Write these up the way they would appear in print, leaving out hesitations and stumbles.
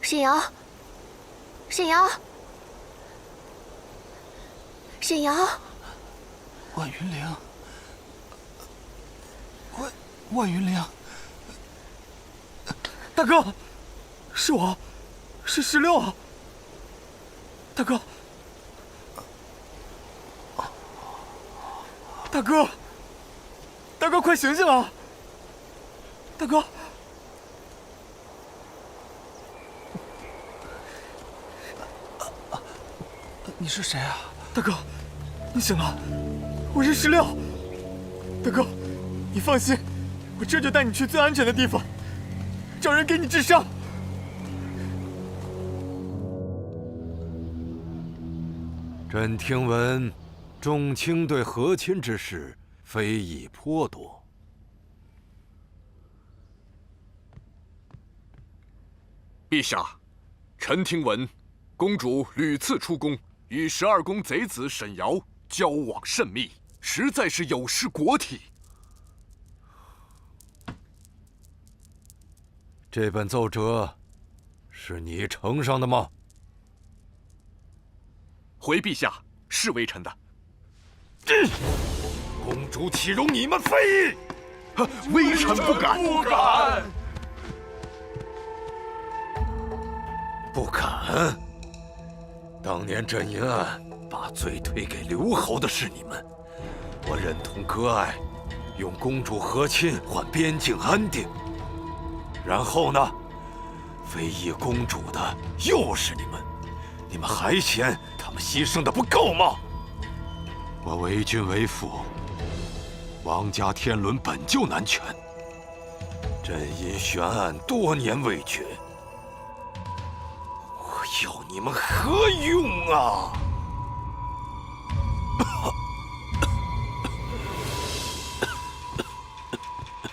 沈瑶，沈瑶，沈瑶，万云灵，万云灵，大哥，是我，是16啊，大哥，大哥，大哥，快醒醒啊！大哥。 你是谁啊，大哥？你醒了，我是16。大哥，你放心，我这就带你去最安全的地方，找人给你治伤。朕听闻，众卿对和亲之事非议颇多。陛下，臣听闻，公主屡次出宫。 与12宫贼子沈瑶交往甚密，实在是有失国体。这本奏折是你呈上的吗？回陛下，是微臣的。公主岂容你们非议？微臣不敢。不敢。不敢。 当年镇银案把罪推给刘侯的是你们，我忍痛割爱，用公主和亲换边境安定。然后呢，非议公主的又是你们，你们还嫌他们牺牲的不够吗？我为君为父，王家天伦本就难全，镇银悬案多年未决。 要你们何用啊！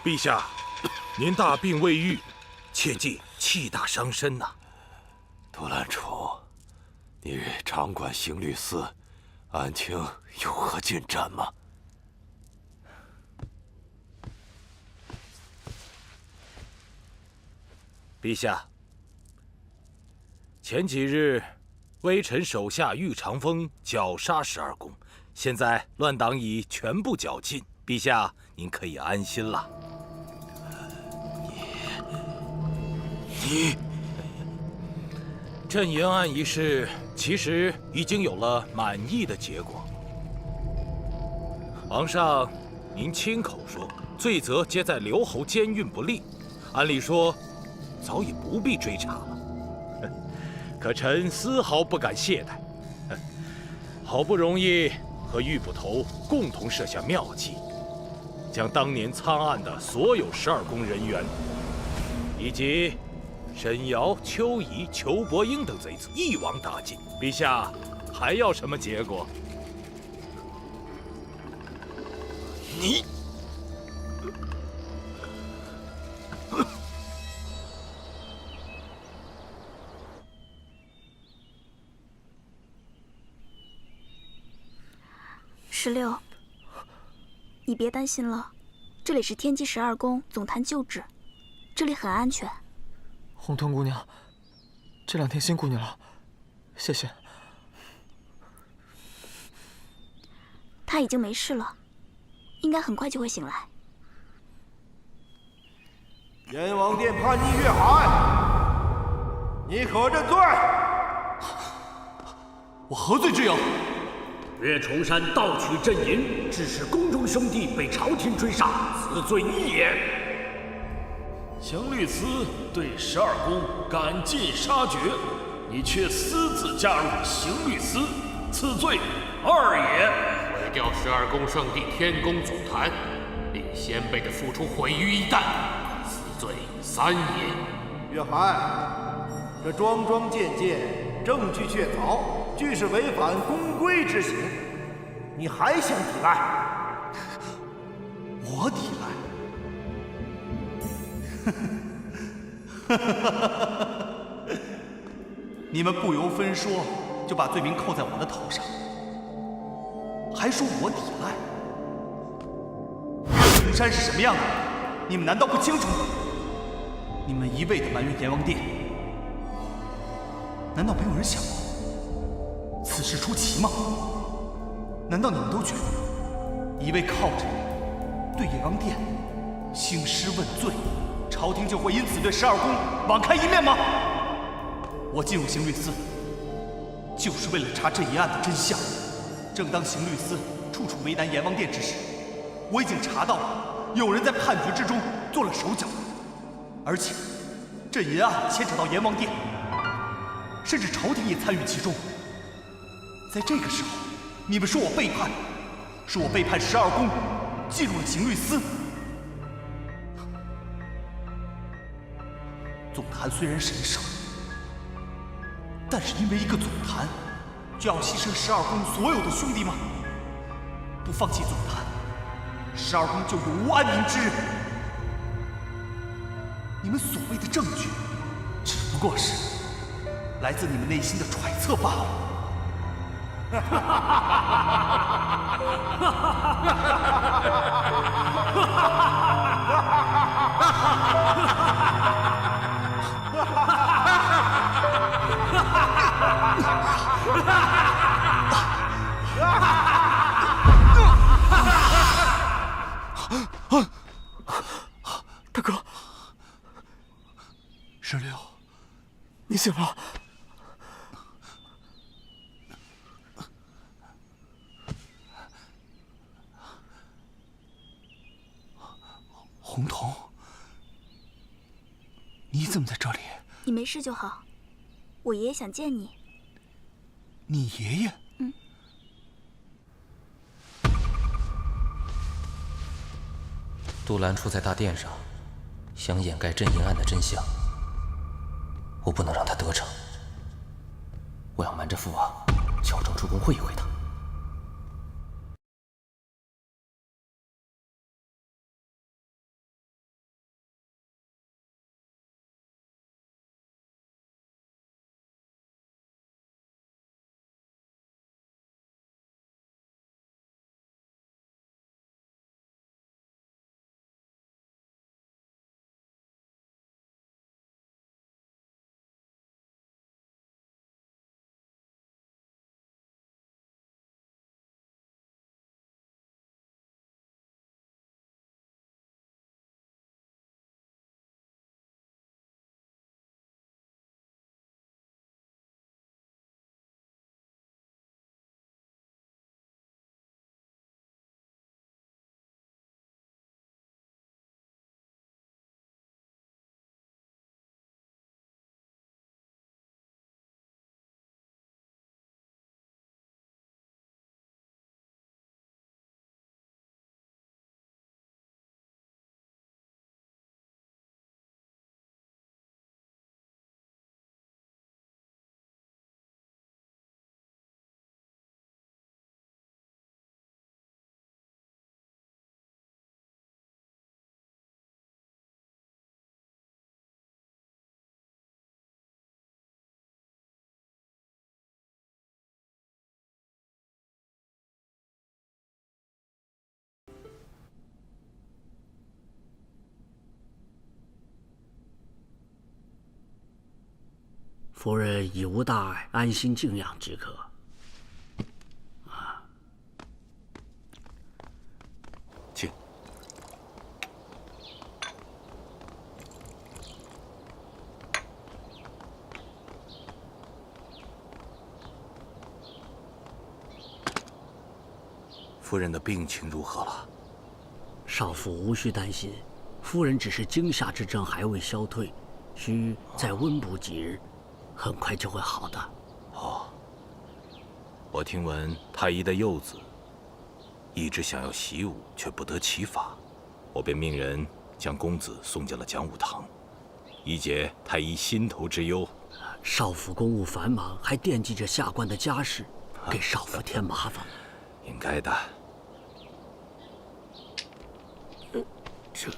陛下，您大病未愈，切忌气大伤身呐。杜兰楚，你掌管刑律司，案情有何进展吗？陛下。 前几日，微臣手下玉长风绞杀12宫，现在乱党已全部绞尽，陛下您可以安心了。你，镇银案一事其实已经有了满意的结果。皇上，您亲口说罪责皆在刘侯监运不力，按理说早已不必追查了。 可臣丝毫不敢懈怠，好不容易和玉捕头共同设下妙计，将当年参案的所有12宫人员，以及沈瑶、邱仪、裘伯英等贼子一网打尽。陛下还要什么结果？你。 16，你别担心了，这里是天机12宫总坛旧址，这里很安全。红吞姑娘，这2天辛苦你了，谢谢。他已经没事了，应该很快就会醒来。阎王殿叛逆月海，你可认罪？我何罪之有？ 岳崇山盗取镇银，致使宫中兄弟被朝廷追杀，此罪一也。刑律司对12宫赶尽杀绝，你却私自加入刑律司，此罪2也。毁掉12宫圣地天宫总坛，令先辈的付出毁于一旦，此罪3也。月海，这桩桩件件，证据确凿。 俱是违反宫规之行，你还想抵赖？我抵赖？你们不由分说就把罪名扣在我的头上，还说我抵赖？岳崇山是什么样的？你们难道不清楚吗？你们一味的埋怨阎王殿，难道没有人想过此事出奇吗？难道你们都觉得一味靠着对阎王殿兴师问罪，朝廷就会因此对12宫网开一面吗？我进入刑律司，就是为了查这一案的真相。正当刑律司处处为难阎王殿之时，我已经查到了有人在判决之中做了手脚，而且这一案牵扯到阎王殿，甚至朝廷也参与其中。在这个时候，你们说我背叛，说我背叛12宫，进入了刑律司。总坛虽然神圣，但是因为一个总坛，就要牺牲12宫所有的兄弟吗？不放弃总坛，12宫就永无安宁之日。你们所谓的证据，只不过是来自你们内心的揣测罢了。大哥，石榴，你醒了。红彤，你怎么在这里？你没事就好。我爷爷想见你。你爷爷？嗯。杜兰处在大殿上，想掩盖镇银案的真相。我不能让他得逞。我要瞒着父王，悄悄出宫会一会他。夫人已无大碍，安心静养即可。请。夫人的病情如何了？少妇无需担心，夫人只是惊吓之症还未消退，需再温补几日。很快就会好的。哦，我听闻太医的幼子一直想要习武，却不得其法，我便命人将公子送进了讲武堂，以解太医心头之忧。少府公务繁忙，还惦记着下官的家事，给少府添麻烦了。应该的。这。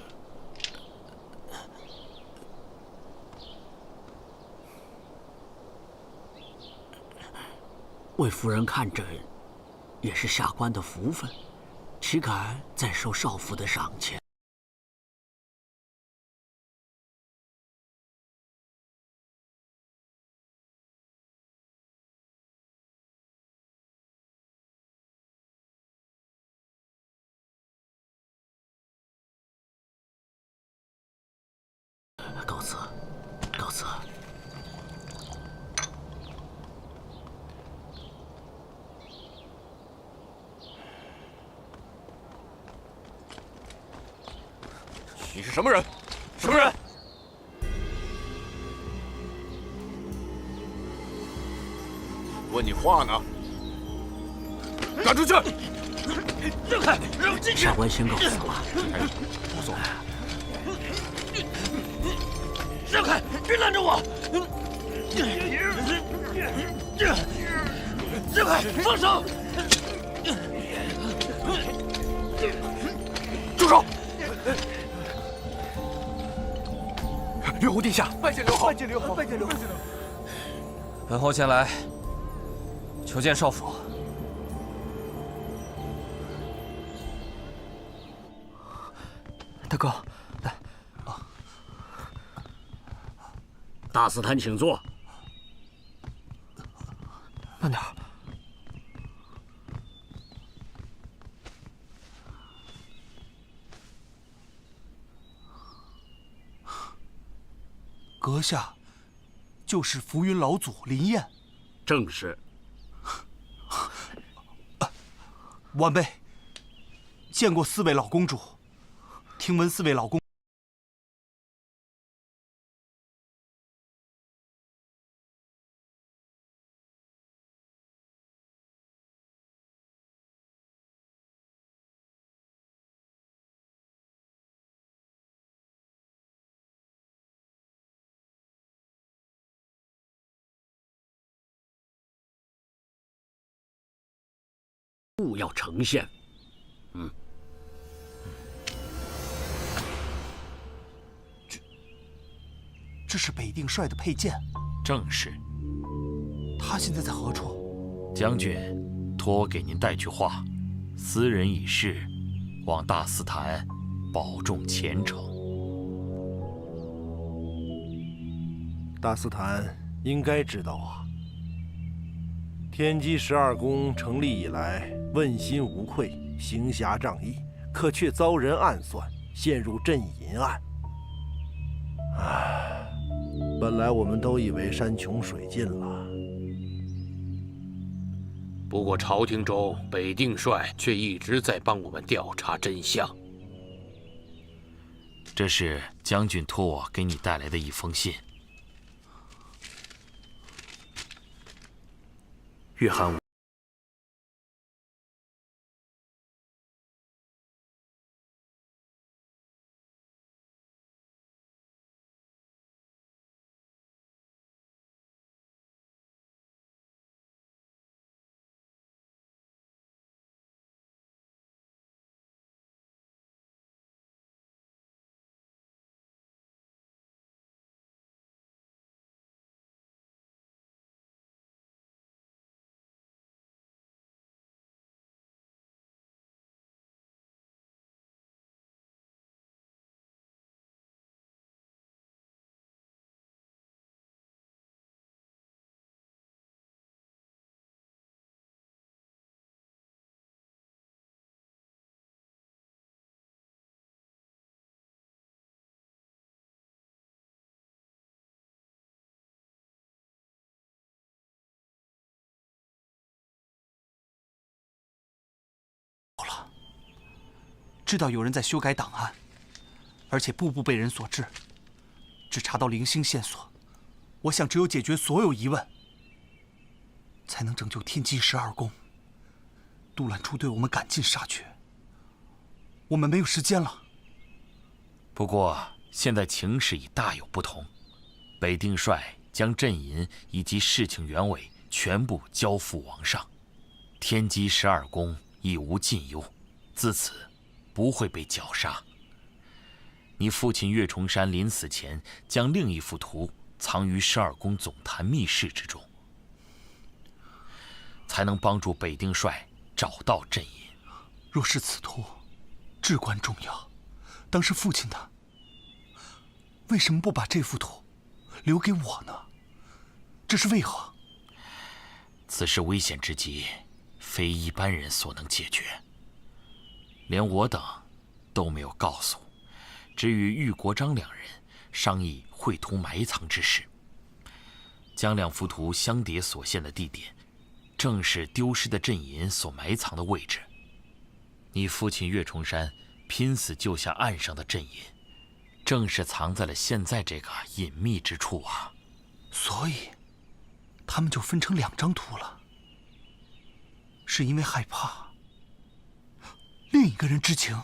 为夫人看诊，也是下官的福分，岂敢再收少府的赏钱？你是什么人？什么人？问你话呢？赶出去！让开！让我进去！下官先告辞了。不送。让开！别拦着我！让开！放手！住手！刘侯殿下，拜见刘侯！拜见刘侯！拜见刘侯！本侯前来求见少府。大哥，来。大司坛，请坐。慢点。阁下，就是浮云老祖林燕。正是。晚辈见过4位老公主，听闻4位老公物要呈现。这是北定帅的佩剑。正是。他现在在何处？将军托我给您带句话：斯人已逝，望大司坛保重前程。大司坛应该知道啊。天机12宫成立以来，问心无愧，行侠仗义，可却遭人暗算，陷入镇银案。唉，本来我们都以为山穷水尽了。不过朝廷中北定帅却一直在帮我们调查真相。这是将军托我给你带来的一封信。约翰。知道有人在修改档案，而且步步被人所知，只查到零星线索。我想，只有解决所有疑问，才能拯救天机12宫。杜兰初对我们赶尽杀绝，我们没有时间了。不过现在情势已大有不同，北定帅将阵银以及事情原委全部交付王上，天机12宫已无禁忧，自此不会被绞杀。你父亲岳重山临死前将另一幅图藏于12宫总坛密室之中，才能帮助北定帅找到阵银。若是此图至关重要，当是父亲的，为什么不把这幅图留给我呢？这是为何？此事危险之极，非一般人所能解决。连我等都没有告诉，只与玉国璋2人商议绘图埋藏之事。将2幅图相叠所现的地点，正是丢失的阵银所埋藏的位置。你父亲岳重山拼死救下岸上的阵银，正是藏在了现在这个隐秘之处啊。所以，他们就分成2张图了，是因为害怕另一个人知情。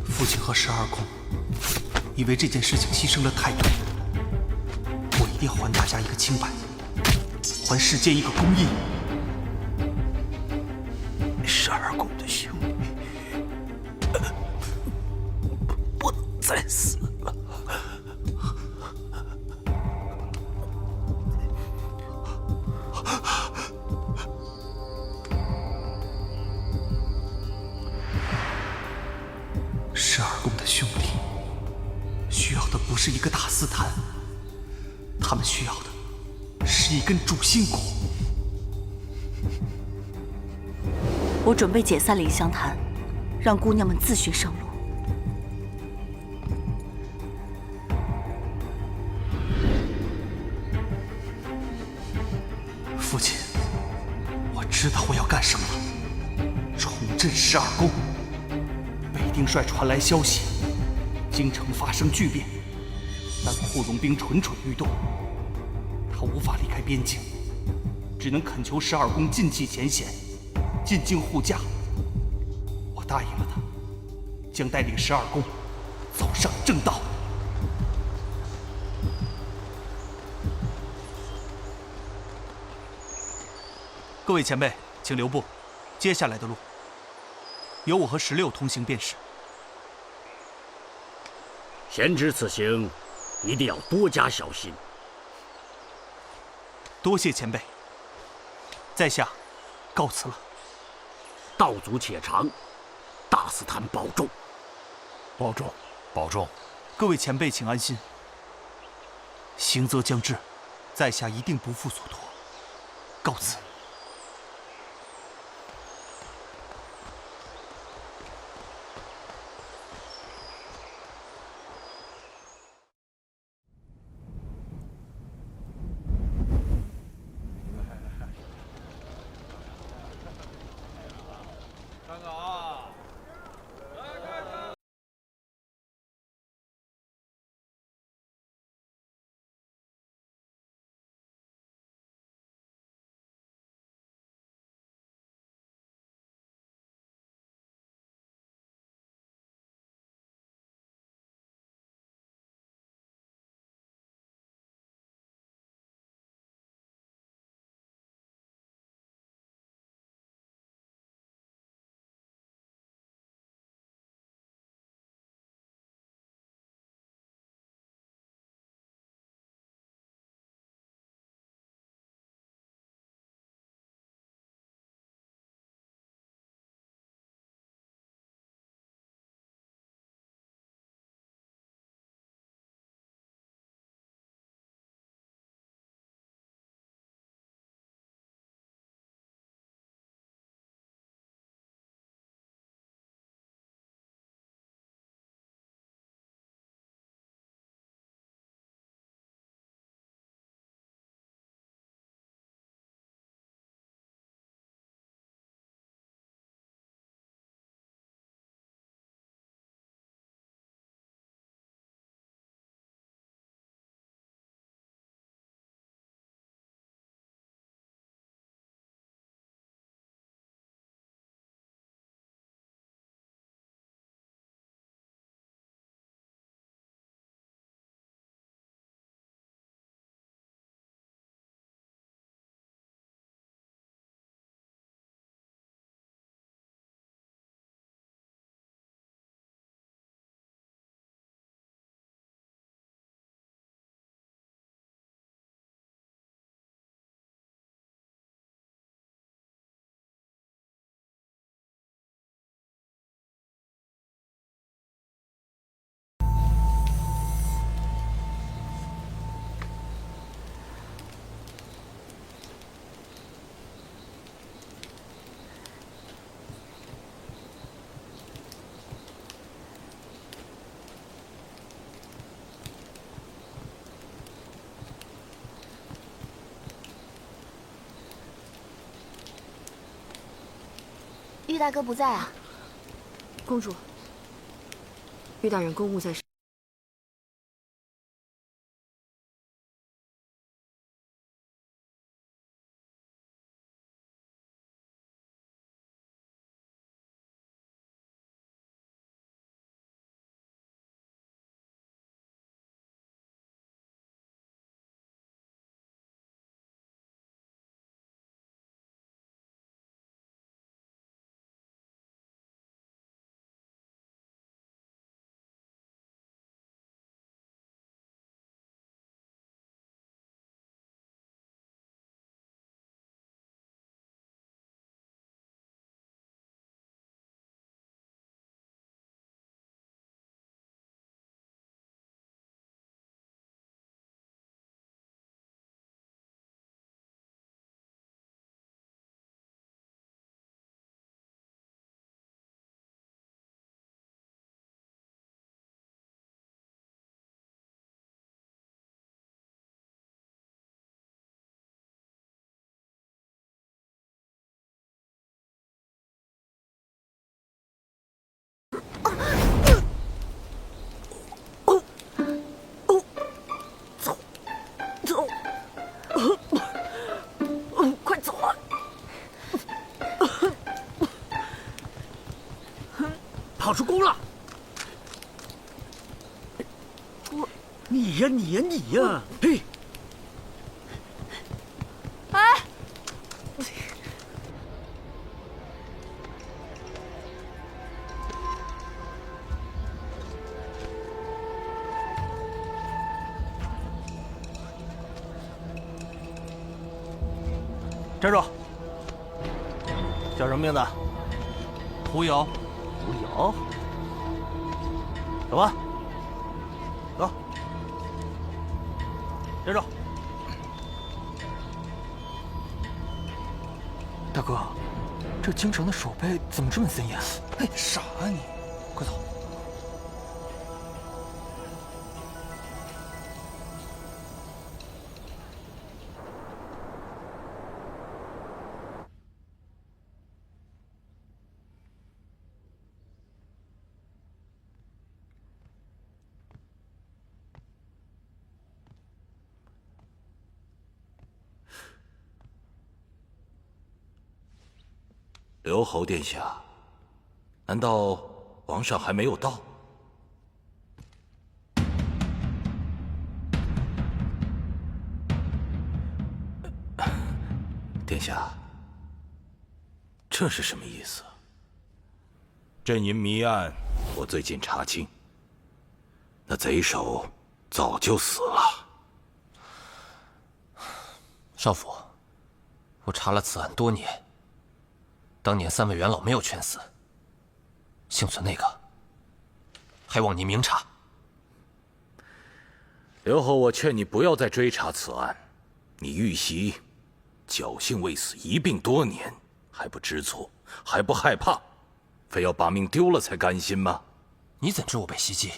父亲和12公因为这件事情牺牲了太多，我一定要还大家一个清白，还世间一个公义。12公的兄弟不能再死了。12公的兄弟需要的不是一个大斯坦，他们需要的是一根主心骨。我准备解散林香坛，让姑娘们自寻生路。父亲，我知道我要干什么了。重振12宫。北丁帅传来消息，京城发生巨变，但库隆兵蠢蠢欲动，他无法离开边境，只能恳求12宫尽弃前嫌，进京护驾。我答应了他，将带领12宫走上正道。各位前辈，请留步，接下来的路由我和16同行便是。贤侄此行一定要多加小心。多谢前辈，在下告辞了。道阻且长，大斯坦保重。保重，保重。各位前辈请安心，行则将至，在下一定不负所托。告辞。玉大哥不在啊？公主，玉大人公务在身。快走啊！跑出宫了！你呀你呀你呀！嘿！哎！站住！叫什么名字？胡瑶。胡瑶。走吧。走。站住！大哥，这京城的守备怎么这么森严？哎，傻啊你！快走。刘侯殿下，难道皇上还没有到？殿下，这是什么意思？镇银谜案，我最近查清，那贼首早就死了。少府，我查了此案多年。当年3位元老没有全死，幸存那个，还望您明察。刘侯，我劝你不要再追查此案。你玉玺侥幸未死，一病多年，还不知错，还不害怕，非要把命丢了才甘心吗？你怎知我被袭击？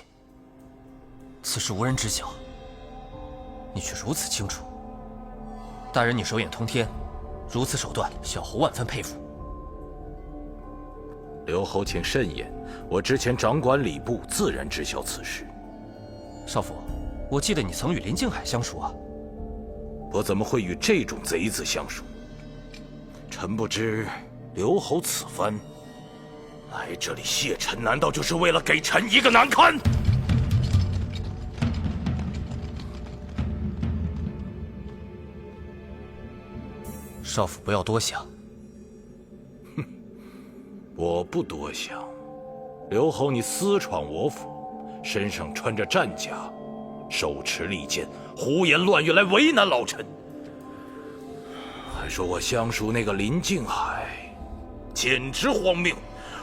此事无人知晓，你却如此清楚。大人，你手眼通天，如此手段，小侯万分佩服。刘侯，请慎言，我之前掌管礼部，自然知晓此事。少府，我记得你曾与林静海相熟啊。我怎么会与这种贼子相熟？臣不知刘侯此番来这里谢臣，难道就是为了给臣一个难堪？少府不要多想。我不多想。刘侯，你私闯我府，身上穿着战甲，手持利剑，胡言乱语来为难老臣，还说我相熟那个林静海，简直荒谬！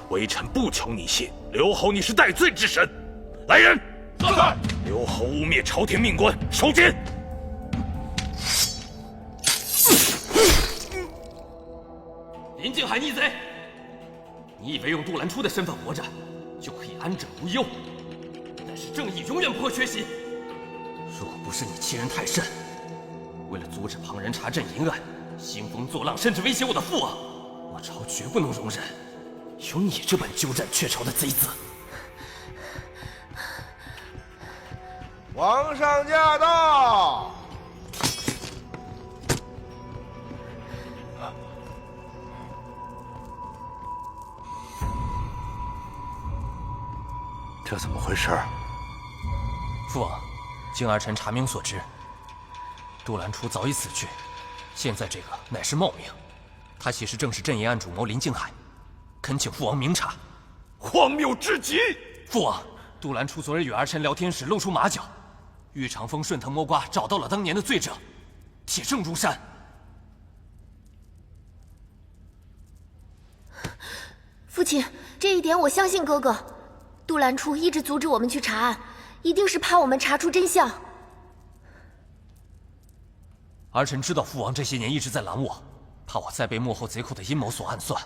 微臣不求你谢，刘侯，你是戴罪之身。来人！在！刘侯污蔑朝廷命官，收监！林静海逆贼！你以为用杜兰初的身份活着，就可以安枕无忧？但是正义永远不会缺席。若不是你欺人太甚，为了阻止旁人查镇银案，兴风作浪，甚至威胁我的父王，我朝绝不能容忍。有你这般鸠占鹊巢的贼子！皇上驾到！这怎么回事？父王，经儿臣查明所知，杜兰初早已死去，现在这个乃是冒名。他其实正是镇营案主谋林静海，恳请父王明察。荒谬至极！父王，杜兰初昨日与儿臣聊天时露出马脚，玉长风顺藤摸瓜找到了当年的罪者，铁证如山。父亲，这一点我相信哥哥。杜兰初一直阻止我们去查案，一定是怕我们查出真相。儿臣知道父王这些年一直在拦我，怕我再被幕后贼寇的阴谋所暗算。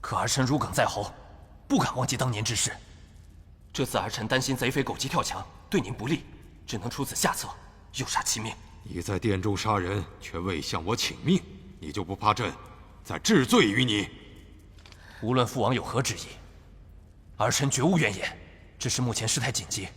可儿臣如鲠在喉，不敢忘记当年之事。这次儿臣担心贼匪狗急跳墙，对您不利，只能出此下策，诱杀其命。你在殿中杀人，却未向我请命，你就不怕朕再治罪于你？无论父王有何旨意，儿臣绝无怨言，只是目前事态紧急。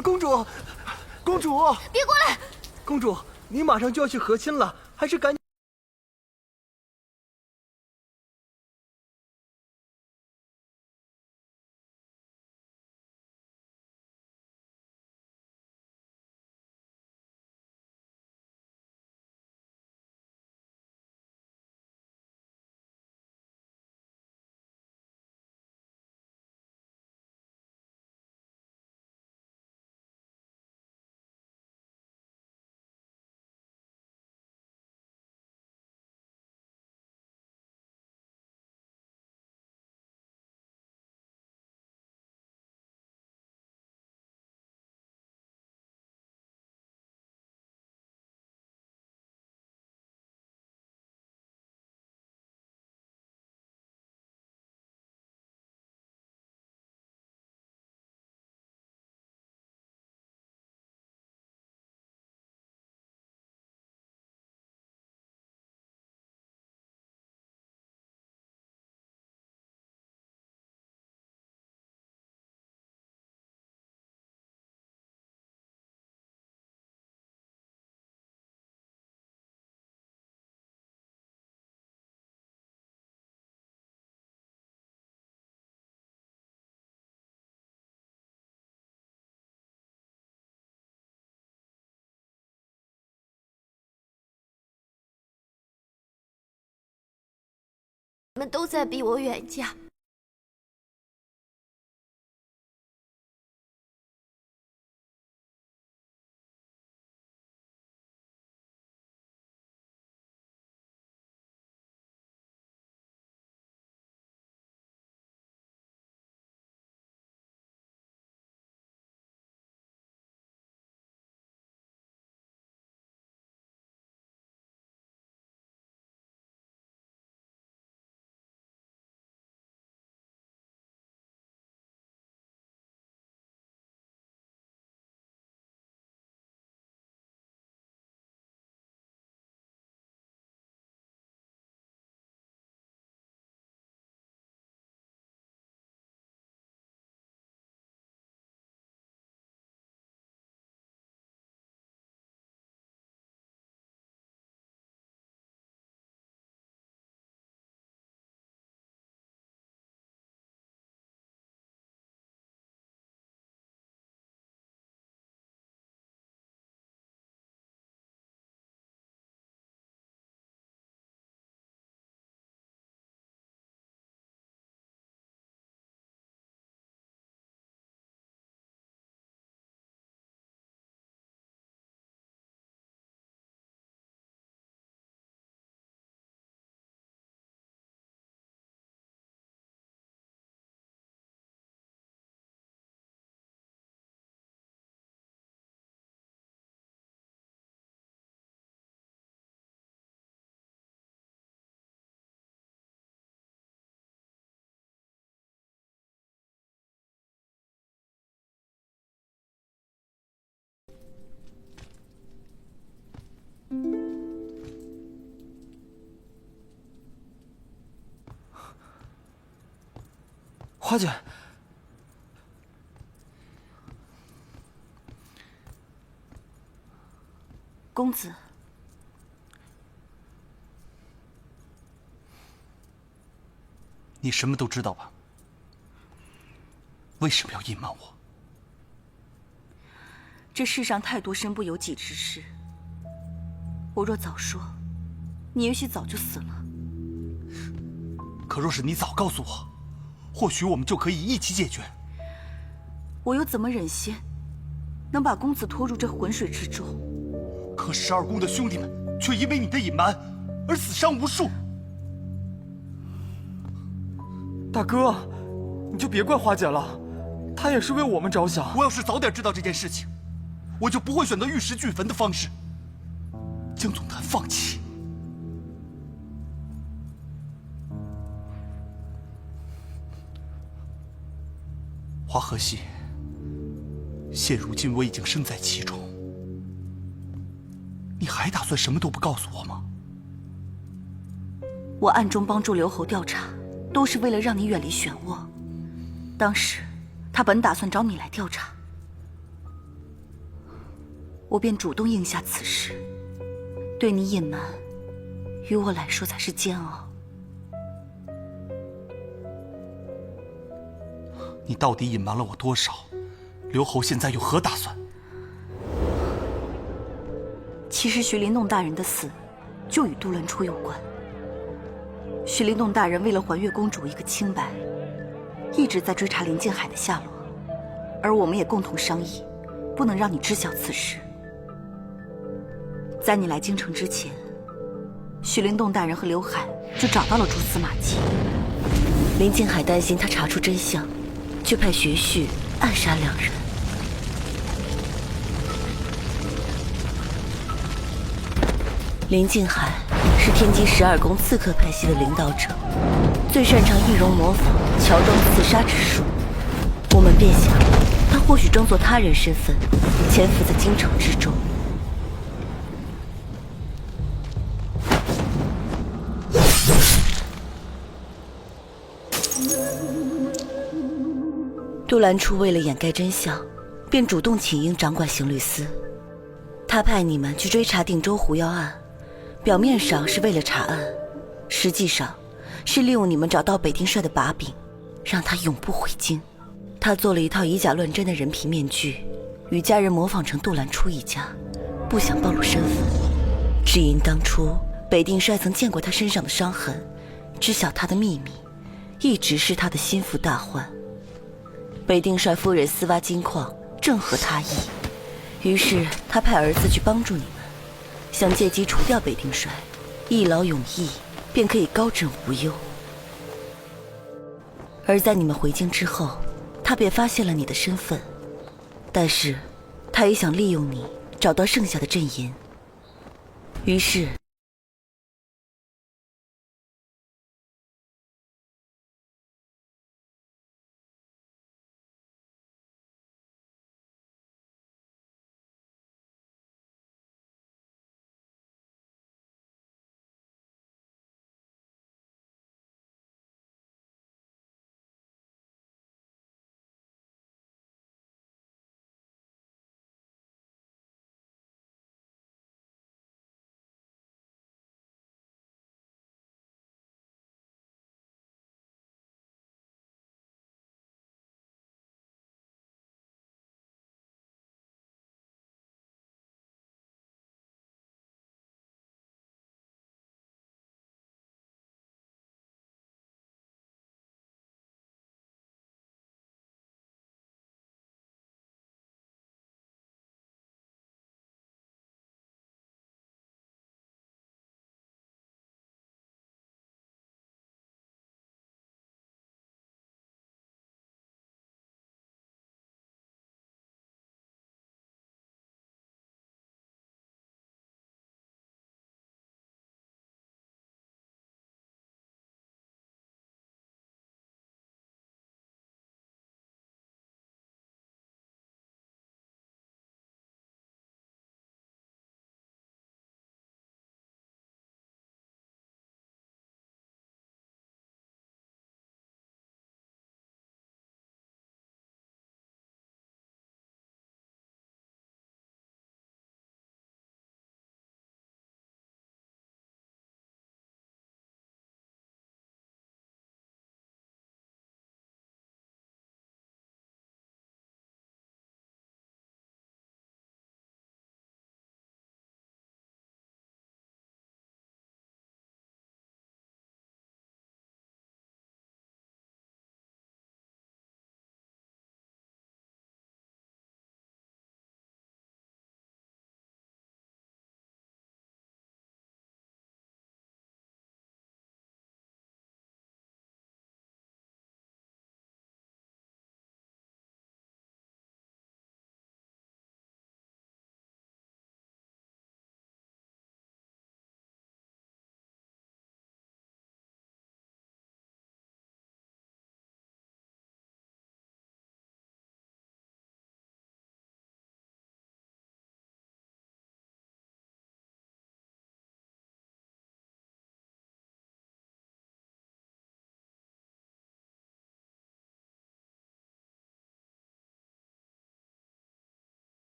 公主，公主，别过来！公主，你马上就要去和亲了，还是赶紧。你们都在逼我远嫁，花姐，公子，你什么都知道吧？为什么要隐瞒我？这世上太多身不由己之事，我若早说，你也许早就死了。可若是你早告诉我，或许我们就可以一起解决。我又怎么忍心能把公子拖入这浑水之中？可12宫的兄弟们却因为你的隐瞒而死伤无数。大哥，你就别怪花姐了，她也是为我们着想。我要是早点知道这件事情，我就不会选择玉石俱焚的方式，将总坛放弃。花和系，现如今我已经身在其中，你还打算什么都不告诉我吗？我暗中帮助刘侯调查，都是为了让你远离漩涡。当时他本打算找你来调查，我便主动应下此事。对你隐瞒，于我来说才是煎熬。你到底隐瞒了我多少？刘侯现在有何打算？其实徐林洞大人的死，就与杜兰初有关。徐林洞大人为了还月公主一个清白，一直在追查林静海的下落，而我们也共同商议，不能让你知晓此事。在你来京城之前，徐林洞大人和刘海就找到了蛛丝马迹。林静海担心他查出真相，就派学婿暗杀两人。林静海是天机12宫刺客派系的领导者，最擅长易容模仿、乔装刺杀之术。我们便想，他或许装作他人身份，潜伏在京城之中。杜兰初为了掩盖真相，便主动请缨掌管刑律司。他派你们去追查定州狐妖案，表面上是为了查案，实际上是利用你们找到北丁帅的把柄，让他永不回京。他做了一套以假乱真的人皮面具，与家人模仿成杜兰初一家，不想暴露身份。只因当初北丁帅曾见过他身上的伤痕，知晓他的秘密，一直是他的心腹大患。北定帅夫人私挖金矿，正合他意，于是他派儿子去帮助你们，想借机除掉北定帅，一劳永逸，便可以高枕无忧。而在你们回京之后，他便发现了你的身份，但是他也想利用你找到剩下的阵营，于是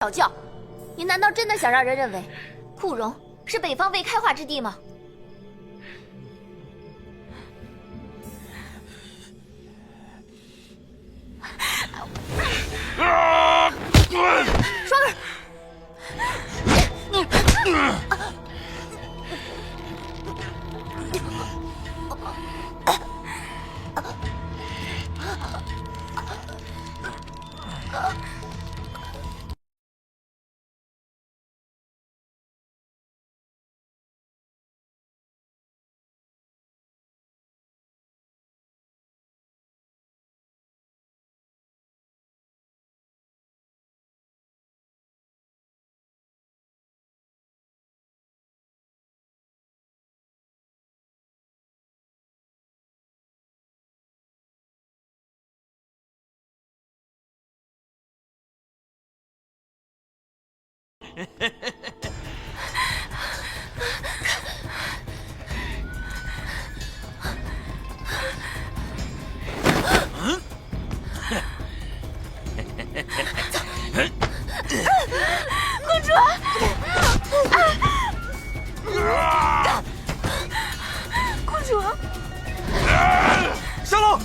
小教，你难道真的想让人认为库荣是北方未开化之地吗？双儿，公主，公主，沙漏！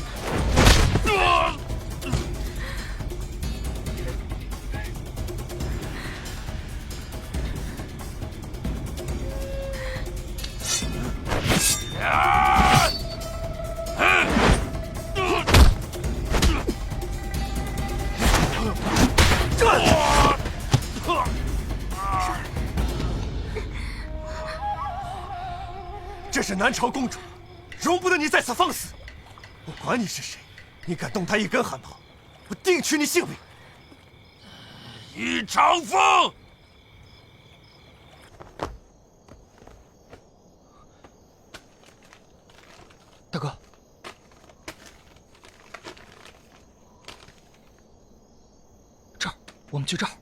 这是南朝公主，容不得你在此放肆！我管你是谁，你敢动她一根汗毛，我定取你性命！一场风！大哥，这儿，我们去这儿。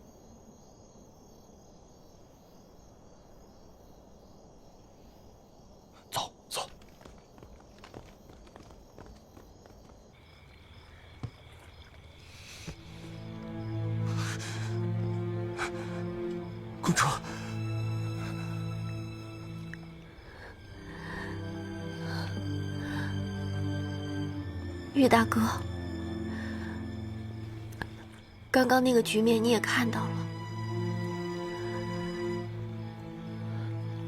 走走。公主。玉大哥，刚刚那个局面你也看到了，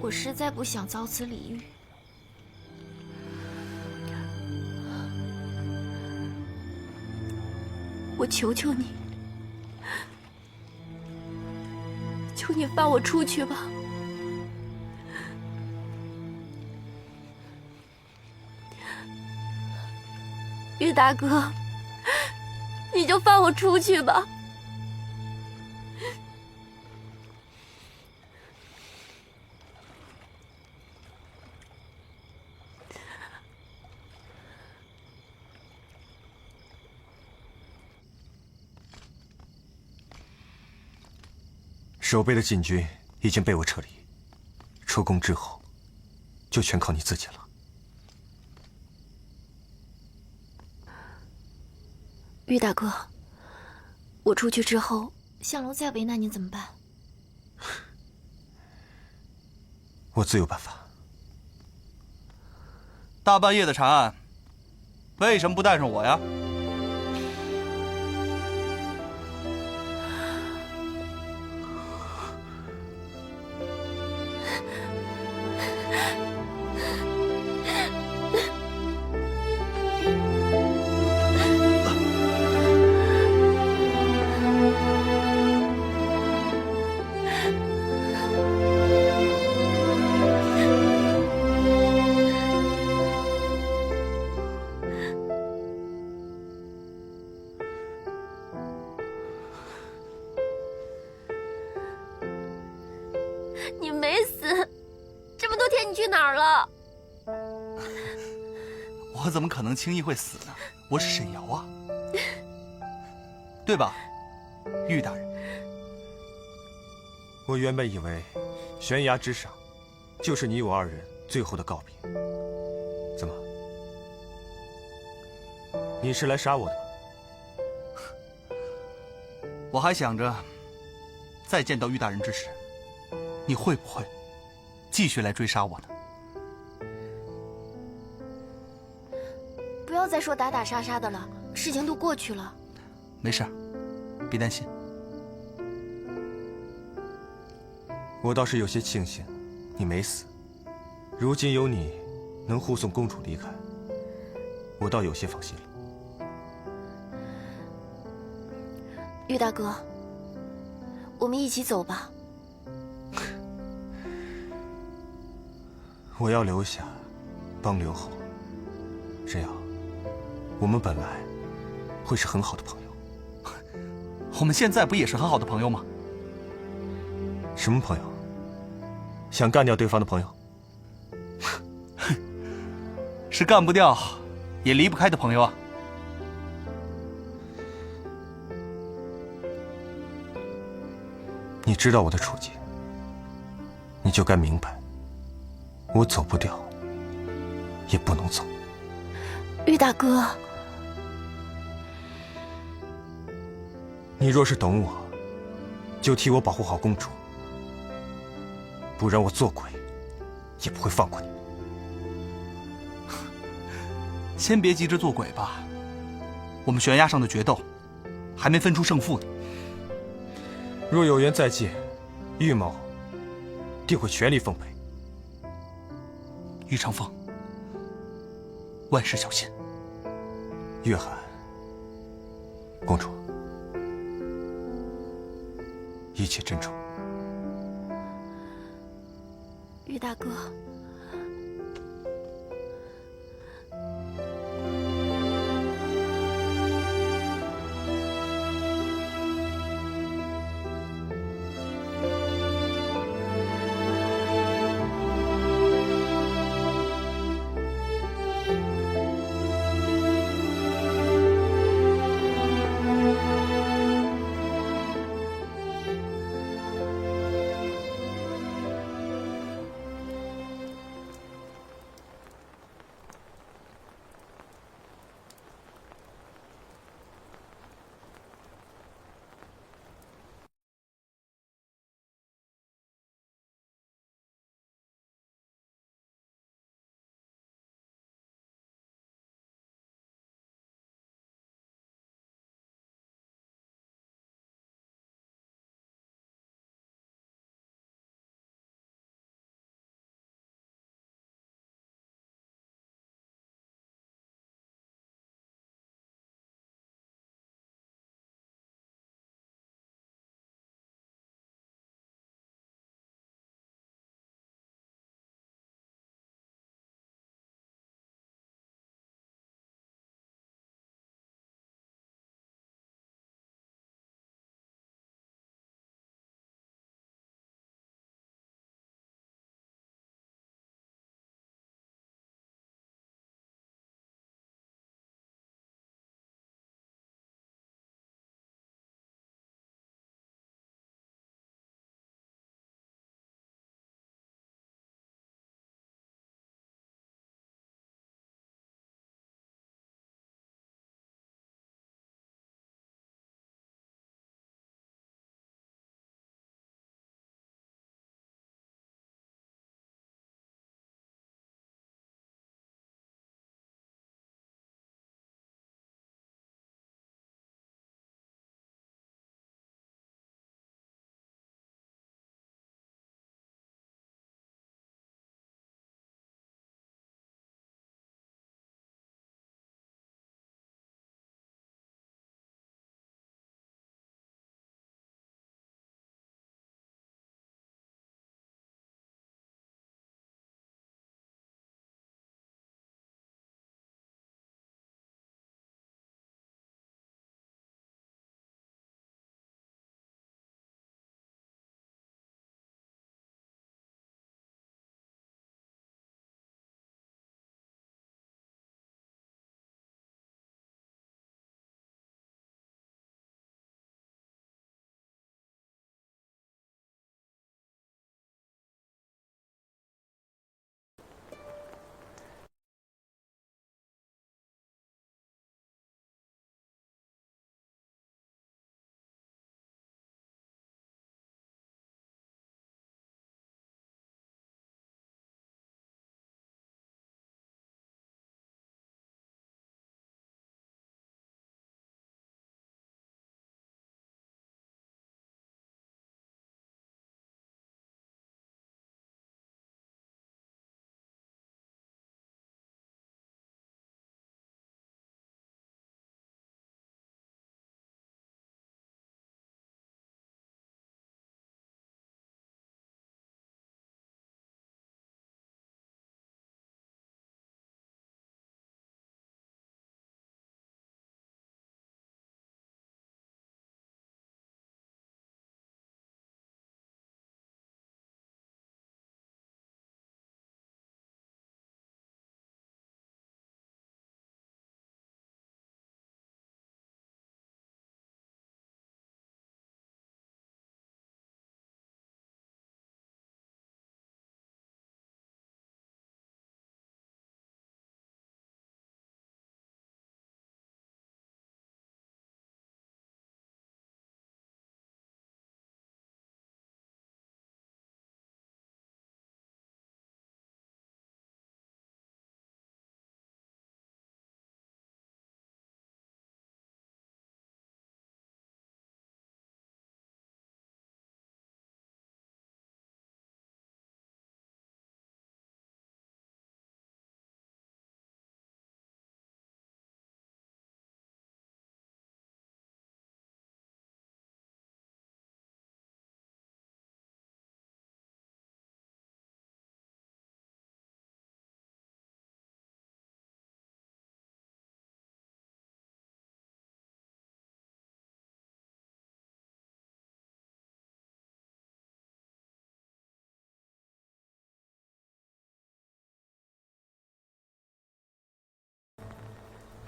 我实在不想遭此礼遇。我求求你，求你放我出去吧。玉大哥，你就放我出去吧。守备的禁军已经被我撤离，出宫之后，就全靠你自己了。玉大哥，我出去之后，相楼再为难你怎么办？我自有办法。大半夜的查案，为什么不带上我呀？你没死，这么多天你去哪儿了？我怎么可能轻易会死呢？我是沈瑶啊，对吧，玉大人？我原本以为，悬崖之上，就是你我二人最后的告别。怎么？你是来杀我的吗？我还想着，再见到玉大人之时，你会不会继续来追杀我呢？不要再说打打杀杀的了，事情都过去了。没事，别担心。我倒是有些庆幸，你没死。如今有你能护送公主离开，我倒有些放心了。玉大哥，我们一起走吧。我要留下，帮刘侯。沈瑶，我们本来会是很好的朋友。我们现在不也是很好的朋友吗？什么朋友？想干掉对方的朋友？是干不掉，也离不开的朋友啊。你知道我的处境，你就该明白，我走不掉，也不能走。玉大哥，你若是懂我，就替我保护好公主，不然我做鬼也不会放过你。先别急着做鬼吧，我们悬崖上的决斗还没分出胜负呢。若有缘再见，玉某定会全力奉陪。玉长风，万事小心。月寒，公主，一切珍重。玉大哥。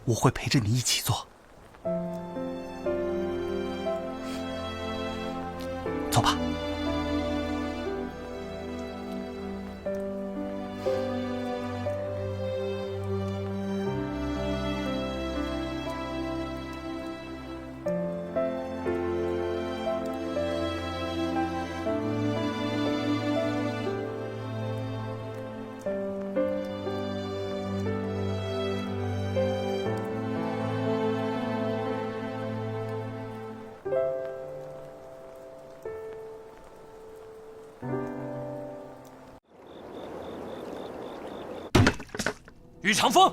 我会陪着你一起做。走吧。羽长风。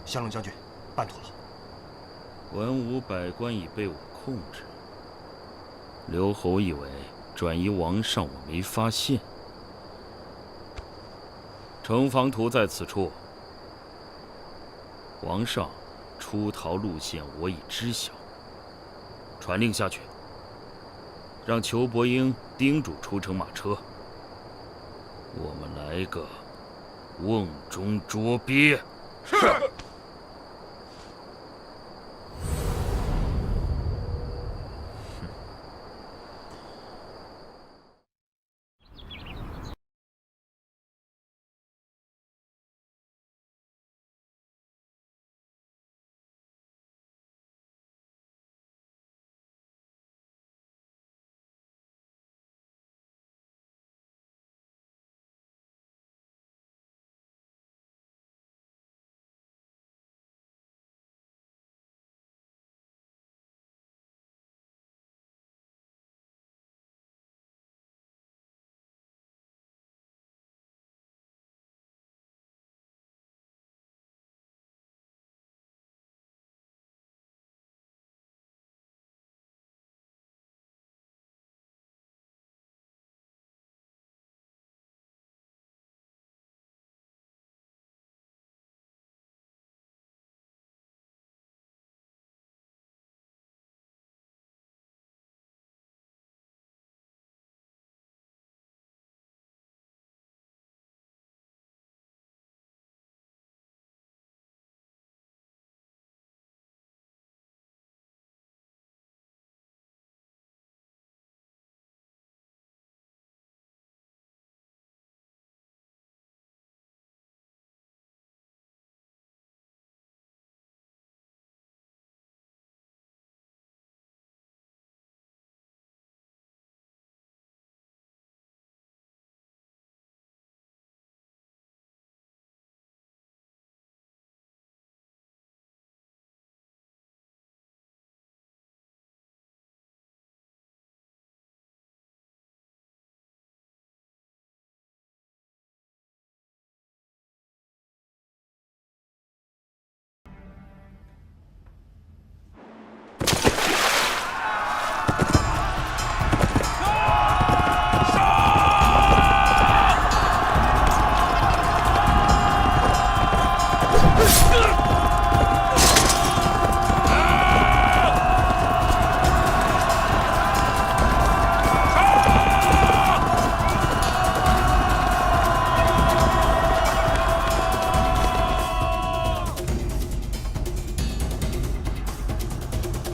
降龙将军，办妥了。文武百官已被我控制。刘侯以为转移王上我没发现。城防图在此处。王上出逃路线我已知晓。传令下去，让裘伯英叮嘱出城马车。我们来个瓮中捉鳖。是。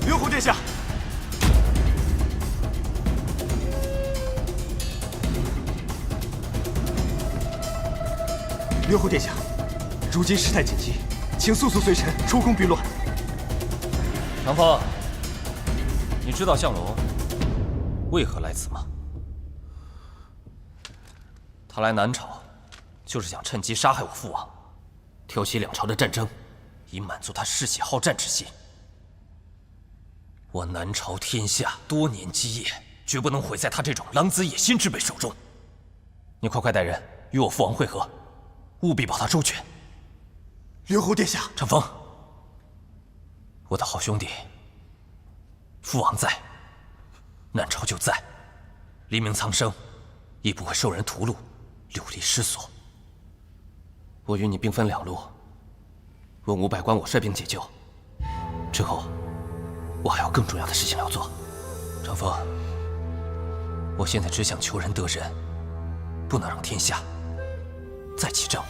刘侯殿下，刘侯殿下，如今事态紧急，请速速随臣出宫避乱。长风，你知道项龙为何来此吗？他来南朝，就是想趁机杀害我父王，挑起两朝的战争，以满足他嗜血好战之心。我南朝天下多年基业，绝不能毁在他这种狼子野心之辈手中。你快带人与我父王会合，务必保他周全。刘侯殿下，长风，我的好兄弟，父王在，南朝就在，黎明苍生，亦不会受人屠戮，流离失所。我与你兵分两路，文武百官我率兵解救，之后我还有更重要的事情要做。长风，我现在只想求人得人，不能让天下再起战火。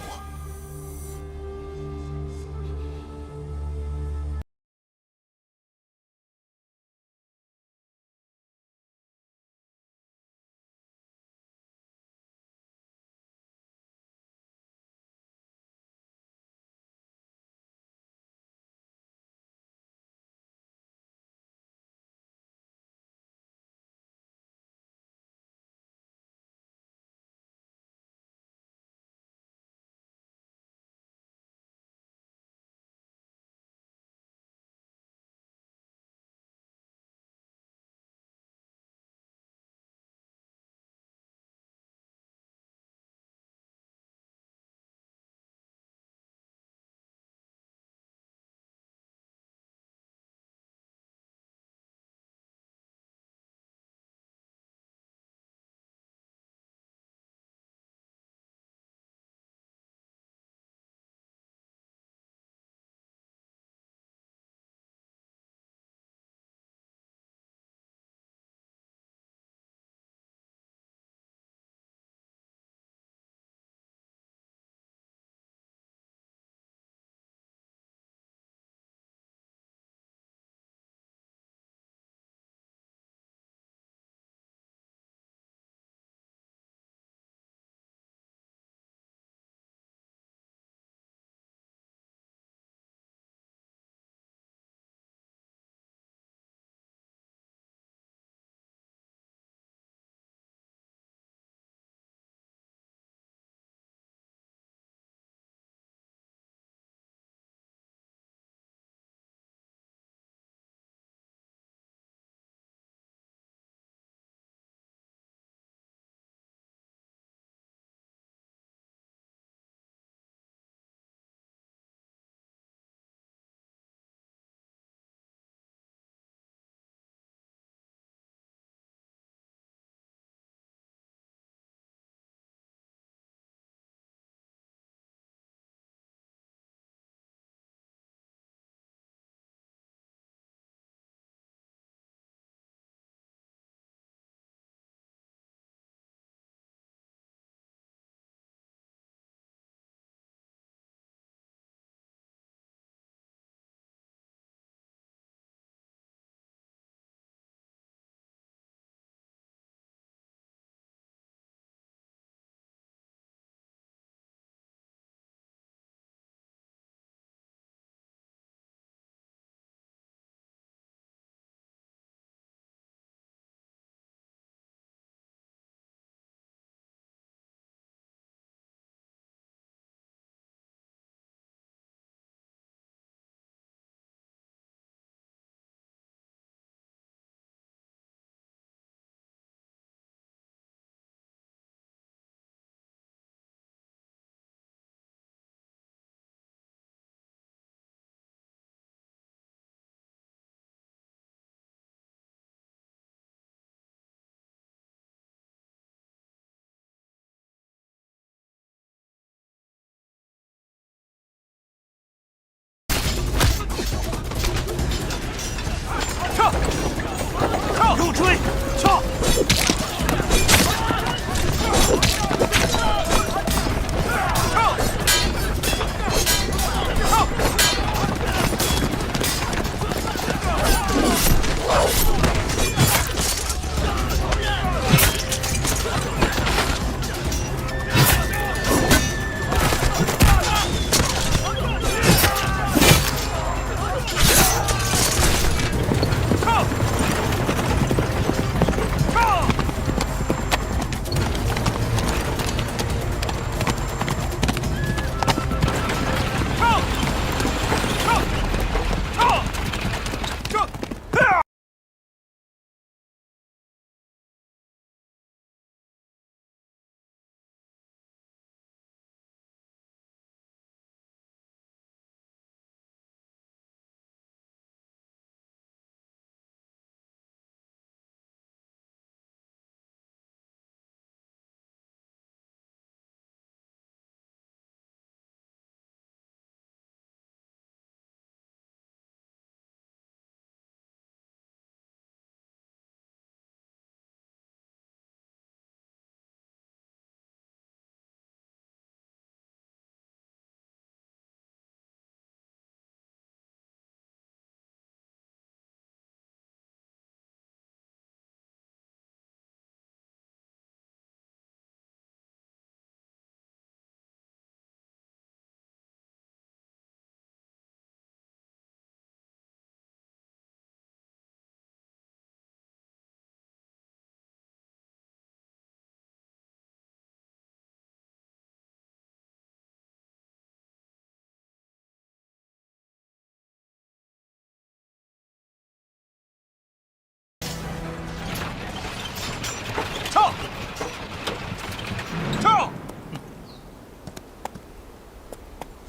给我追！撤！撤！撤！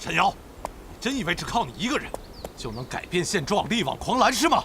陈瑶，你真以为只靠你一个人就能改变现状、力挽狂澜是吗？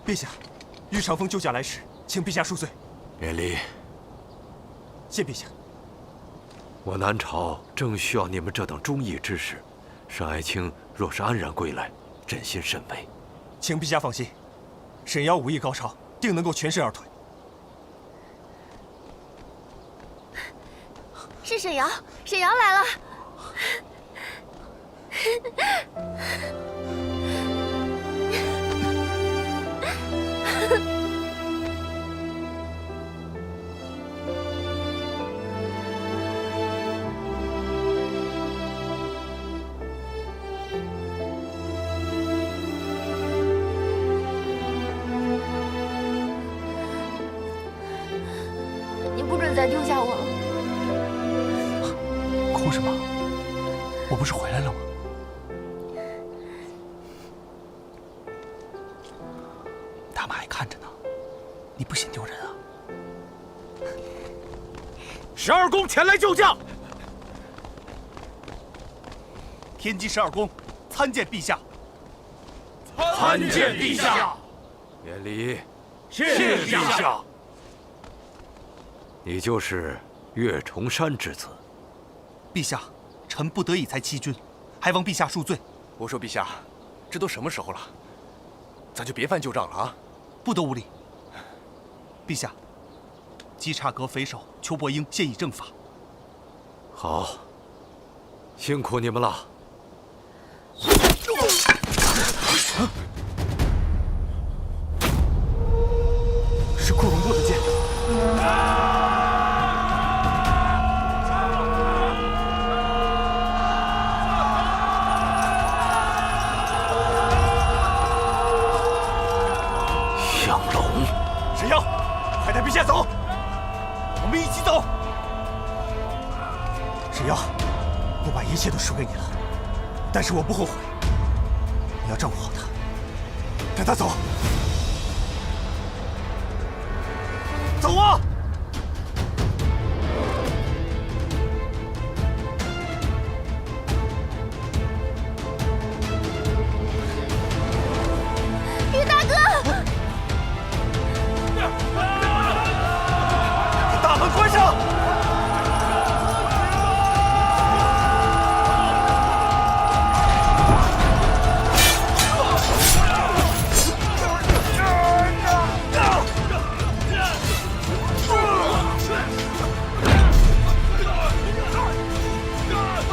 陛下，玉长风救驾来迟，请陛下恕罪。免礼。谢陛下。我南朝正需要你们这等忠义之士，沈爱卿若是安然归来，朕心甚慰。请陛下放心，沈瑶武艺高超，定能够全身而退。是沈瑶，沈瑶来了。你不准再丢下我了。哭什么？我不是回来了吗？他们还看着呢，你不嫌丢人啊？12宫前来救驾。天机12宫参见陛下。参见陛下。免礼。谢陛下。你就是岳重山之子。陛下，臣不得已才欺君，还望陛下恕罪。我说陛下，这都什么时候了，咱就别翻旧账了啊！不得无礼。陛下，稽察阁匪首邱伯英现已正法。好，辛苦你们了。是库容部的剑。降龙，沈瑶，快带陛下走，我们一起走。沈瑶，我把一切都输给你了，但是我不后悔。你要照顾好他，带他走。走啊！于大哥，大门关上。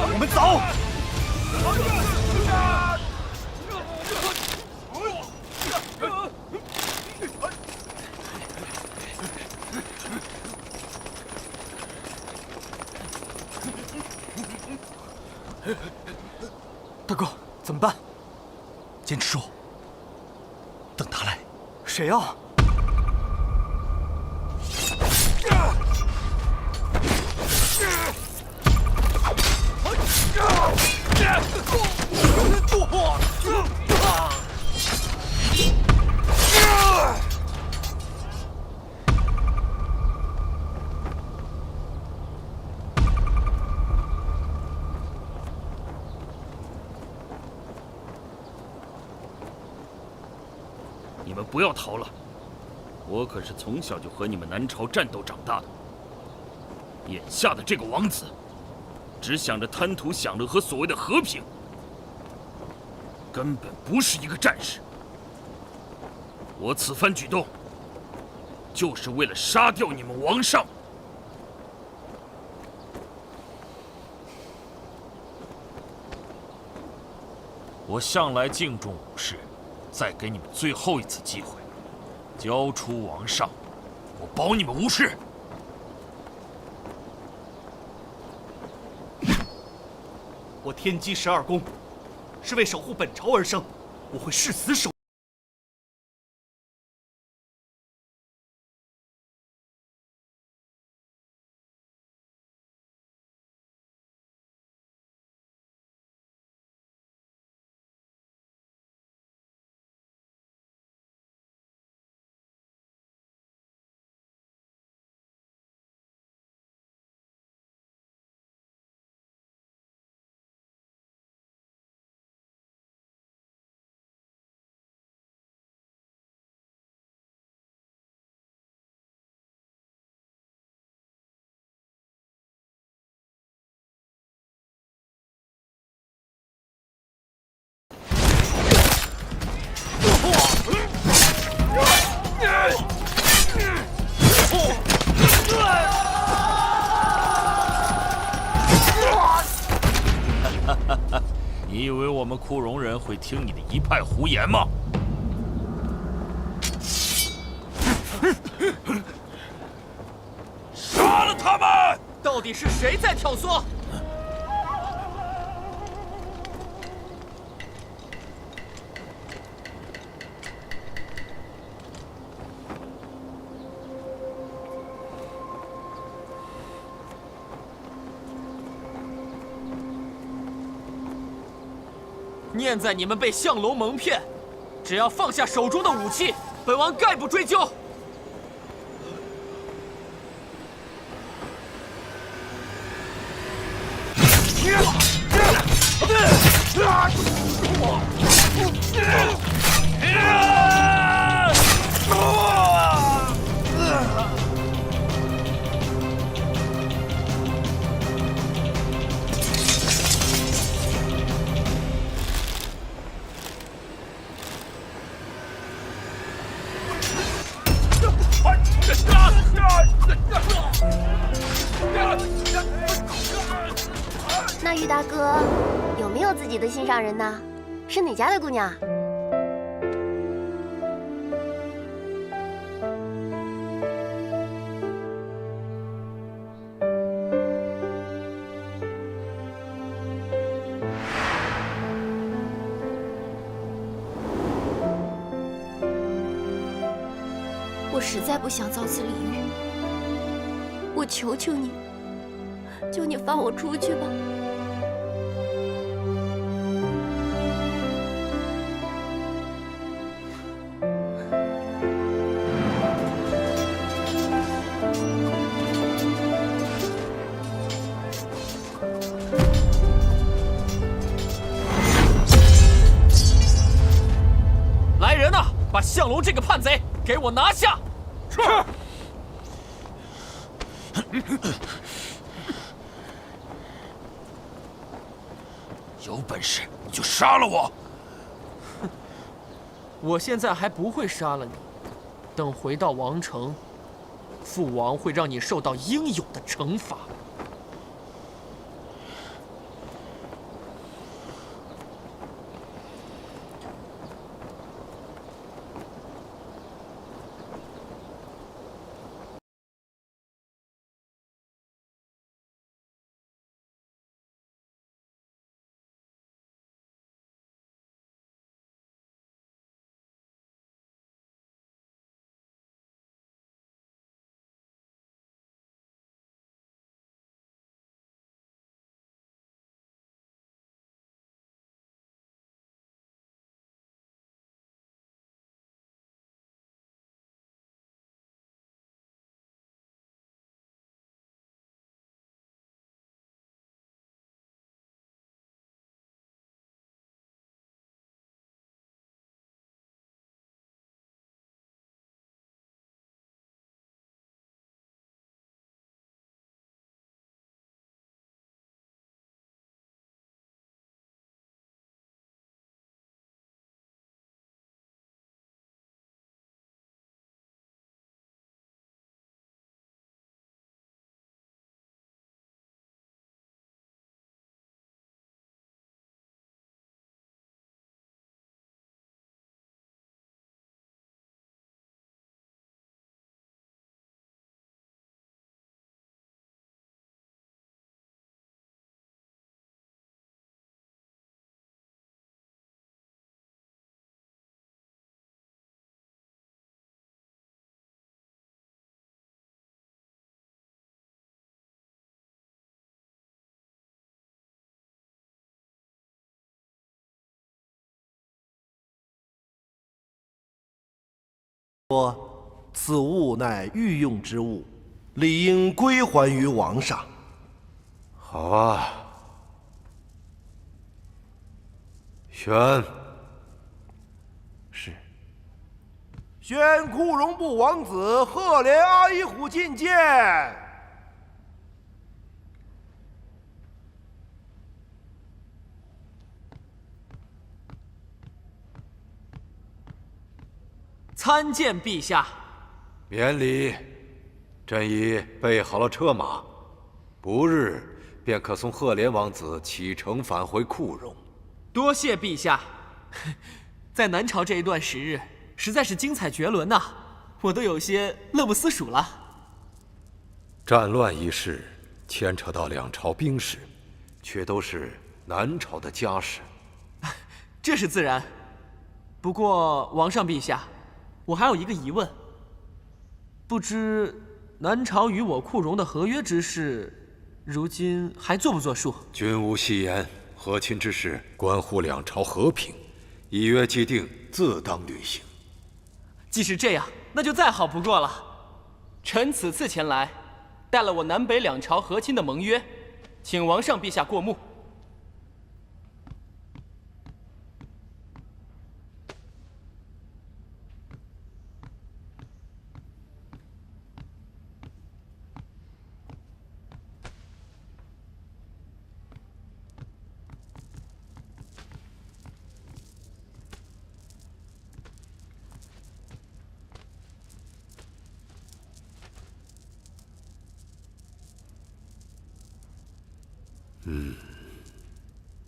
我们走。大哥，怎么办？坚持住，等他来。谁啊？你们不要逃了，我可是从小就和你们南朝战斗长大的。眼下的这个王子，只想着贪图享乐和所谓的和平，根本不是一个战士。我此番举动，就是为了杀掉你们王上。我向来敬重武士，再给你们最后一次机会，交出王上，我保你们无事。我天机12宫是为守护本朝而生，我会誓死守。你以为我们库戎人会听你的一派胡言吗？杀了他们！到底是谁在挑唆？念在你们被相龙蒙骗，只要放下手中的武器，本王概不追究。那玉大哥有没有自己的心上人呢？是哪家的姑娘？我实在不想遭此礼遇，我求求你，求你放我出去吧。来人呐，把相龙这个叛贼给我拿下！是。有本事你就杀了我！我现在还不会杀了你，等回到王城，父王会让你受到应有的惩罚。说此物乃御用之物，理应归还于王上。好啊，宣。是。宣库容部王子赫连阿依虎觐见。参见陛下。免礼，朕已备好了车马，不日便可送赫连王子启程返回库容。多谢陛下。在南朝这一段时日，实在是精彩绝伦呐，我都有些乐不思蜀了。战乱一事牵扯到两朝兵事，却都是南朝的家事。这是自然。不过王上陛下，我还有一个疑问，不知南朝与我库容的合约之事，如今还作不作数？君无戏言，和亲之事关乎两朝和平，一约既定，自当履行。既是这样，那就再好不过了。臣此次前来，带了我南北两朝和亲的盟约，请王上陛下过目。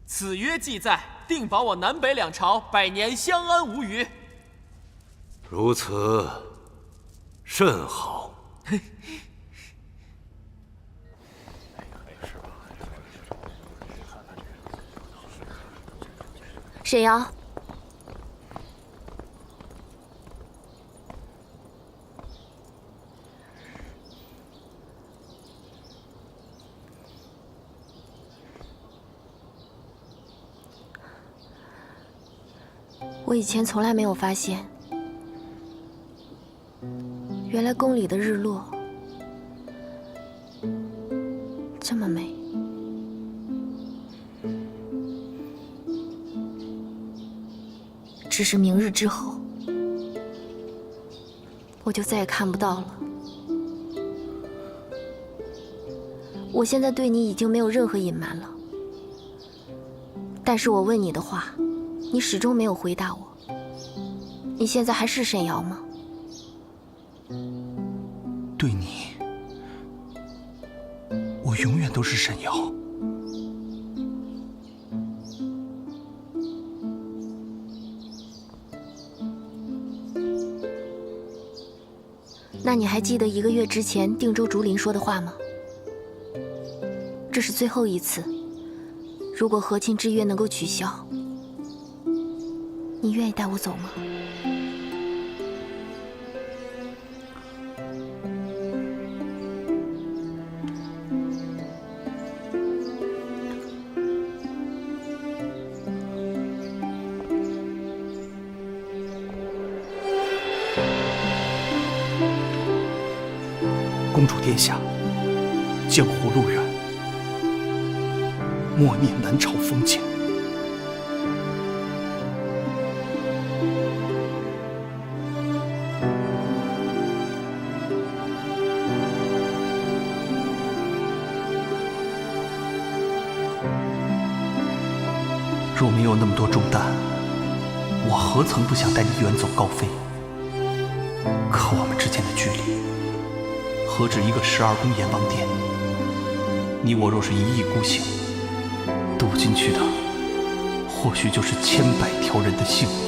此约记载，定保我南北两朝百年相安无虞。如此，甚好。沈瑶，我以前从来没有发现，原来宫里的日落这么美。只是明日之后，我就再也看不到了。我现在对你已经没有任何隐瞒了，但是我问你的话，你始终没有回答我。你现在还是沈瑶吗？对你，我永远都是沈瑶。那你还记得1个月之前定州竹林说的话吗？这是最后一次，如果和亲之约能够取消，你愿意带我走吗？公主殿下，江湖路远，莫念南朝封建。若没有那么多重担，我何曾不想带你远走高飞？可我们之间的距离，何止一个12宫阎王殿？你我若是一意孤行，渡进去的或许就是千百条人的性命。